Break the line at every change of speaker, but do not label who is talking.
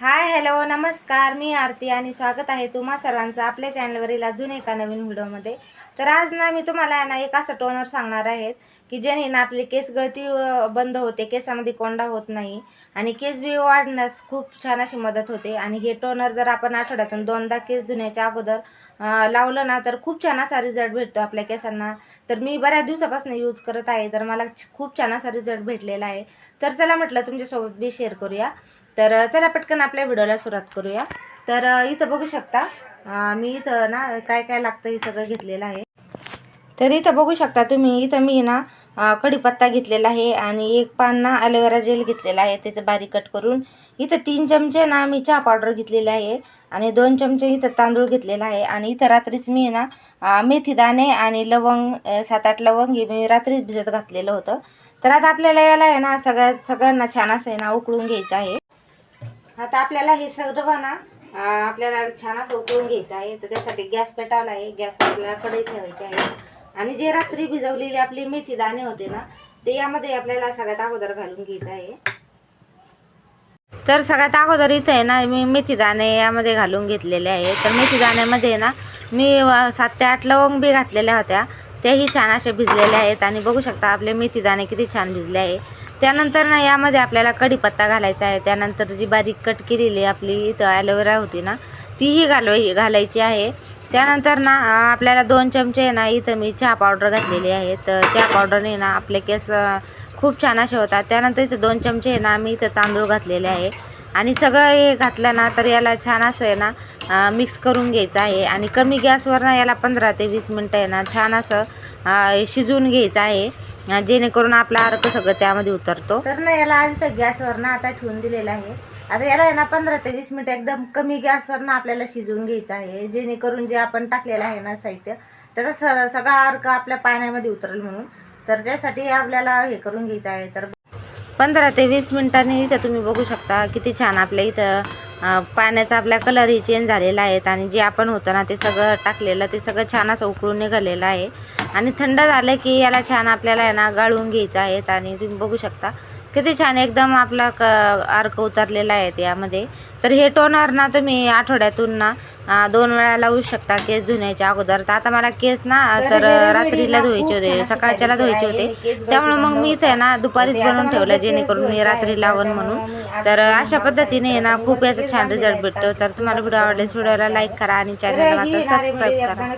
Hi hello नमस्कार, मी आरती आणि स्वागत आहे तुम्हा सर्वांचं आपल्या चॅनलवरील अजून एका नवीन व्हिडिओमध्ये. तर आज ना मी तुम्हाला ना एक असं टोनर सांगणार आहे की ज्याने ना आपली केस गळती बंद होते, केसामध्ये कोंडा होत नाही आणि केस बी वाढण्यास खूप छान अशी मदत होते. आणि हे टोनर जर आपण आठवड्यातून 2दा केस धुण्याच्या अगोदर लावलं ना तर खूप छान असा रिझल्ट भेटतो आपल्या केसांना. तर मी बऱ्याच दिवसापासून यूज करत आहे, तर मला खूप छान असा रिझल्ट भेटलेला आहे. तर चला म्हटलं तुमच्यासोबत बी शेअर करूया. तर चला पटकन आपल्या व्हिडिओला सुरुवात करूया. तर इथं बघू शकता मी इथं ना काय काय लागतं हे सगळं घेतलेलं आहे. तर इथं बघू शकता तुम्ही, इथं मी ना कढीपत्ता घेतलेला आहे आणि एक पान ना ॲलोवेरा जेल घेतलेला आहे त्याचं बारीक कट करून. इथं 3 चमचे ना मी चहा पावडर घेतलेली आहे आणि 2 चमचे इथं तांदूळ घेतलेला आहे. आणि इथं रात्रीच मी ना मेथी दाणे आणि लवंग 7-8 लवंग हे मी रात्रीच भिजत घातलेलं होतं. तर आता आपल्याला याला आहे ना सगळ्यांना छान असं आहे ना उकळून घ्यायचं आहे. आता आपल्याला हे सर्व ना आपल्याला छान असं उकळून घ्यायचं आहे. तर त्यासाठी गॅस पेटवला आहे, गॅस आपल्याला कढई ठेवायची आहे. आणि जे रात्री भिजवलेली आपली मेथी दाणे होते ना ते यामध्ये आपल्याला सगळ्यात अगोदर घालून घ्यायचं आहे. तर सगळ्यात अगोदर इथे आहे ना मी मेथी दाणे यामध्ये घालून घेतलेले आहे. तर मेथी दाण्यामध्ये ना मी 7 ते 8 लवंग बी घातलेल्या होत्या, त्याही छान असे भिजलेले आहेत. आणि बघू शकता आपले मेथी दाणे किती छान भिजले आहे. त्यानंतर ना यामध्ये आपल्याला कढीपत्ता घालायचा आहे. त्यानंतर जी बारीक कट केलेली आपली इथं ॲलोवेरा होती ना तीही घालायची आहे. त्यानंतर ना आपल्याला 2 चमचे ना इथं मी चहा पावडर घातलेली आहे. तर चहा पावडरने ना आपले केस खूप छान असे होतात. त्यानंतर इथं 2 चमचे ना मी इथं तांदूळ घातलेले आहे. आणि सगळं हे घातलं ना तर याला छान असं आहे ना मिक्स करून घ्यायचं आहे. आणि कमी गॅसवर ना याला 15 ते 20 मिनटं आहे ना छान असं शिजवून घ्यायचं आहे, जेणेकरून आपला अर्क सगळं त्यामध्ये उतरतो. तर ना याला आधी तर गॅसवर ना आता ठेवून दिलेलं आहे. आता याला आहे ना 15 ते 20 मिनिटं एकदम कमी गॅसवर ना आपल्याला शिजवून घ्यायचं आहे, जेणेकरून जे आपण टाकलेलं आहे ना साहित्य त्याचा सगळा अर्क आपल्या पाण्यामध्ये उतरेल म्हणून. तर त्यासाठी आपल्याला हे करून घ्यायचं आहे. तर 15 ते 20 मिनिटांनी इथं तुम्ही बघू शकता किती छान आपल्या इथं पाण्याचा आपल्या कलरही चेंज झालेला आहे. आणि जे आपण होतं ना ते सगळं टाकलेलं ते सगळं छान असं उकळून निघालेलं आहे. आणि थंड झालं की याला छान आपल्याला आहे ना गाळून घ्यायचं आहे. आणि तुम्ही बघू शकता किती छान एकदम आपला अर्क उतरलेला आहे त्यामध्ये. तर हे टोनर ना तुम्ही आठवड्यातून ना 2 वेळा लावू शकता केस धुण्याच्या अगोदर. तर आता मला केस ना तर रात्रीला धुवायचे होते, सकाळच्याला धुवायचे होते, त्यामुळे मग मी इथे ना दुपारीच बनवून ठेवलं जेणेकरून मी रात्री लावून म्हणून. तर अशा पद्धतीने ना खूप याचा छान रिझल्ट भेटतो. तर तुम्हाला व्हिडिओ आवडल्यास व्हिडिओला लाईक करा आणि चॅनलला मात्र सबस्क्राईब करा.